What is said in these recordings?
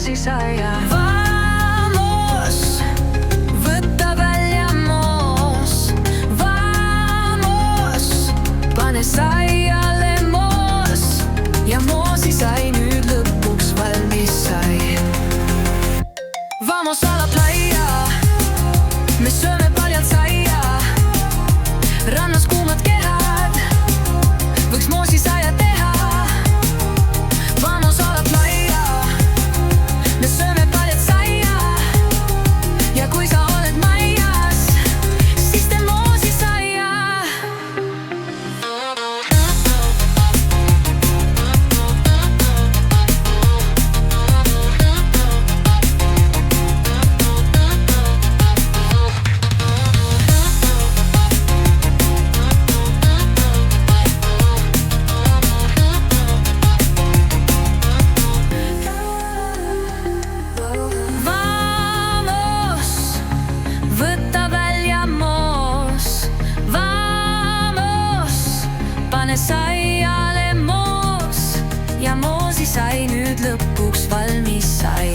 moosisaia. Vamos, võta välja moos. Vamos, pane saiale moos. Ja moosisai nüüd lõpuks valmis sai. Vamos a la playa, me sööme paljalt saia. Rannas kuumad kehad, võiks moosisaia teha. Vamos a la playa, me sööme paljalt saia. Ja kui sa oled majas, siis tee moosisaia. Saiale moos ja moosisai nüüd lõpuks valmis sai.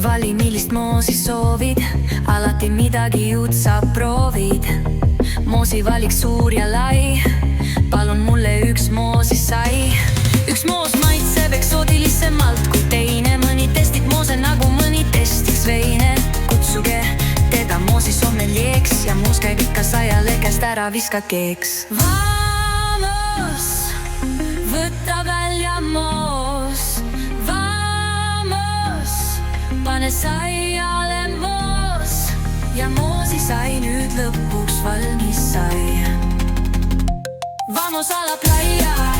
Vali millist moosi soovid, alati midagi uut sa proovid. Moosi valik suur ja lai, palun mulle üks moosisai. Üks moos maitseb eksootilisemalt kui teine, mõni testib moose nagu mõni testiks veine. Kutsuge teda moosisommelieks ja moos käib ikka saiale käest ära viska keeks. Vamos, võta välja moos. Vamos, pane saiale moos. Ja moosisai nüüd lõpuks valmis sai. Vamos a la playa.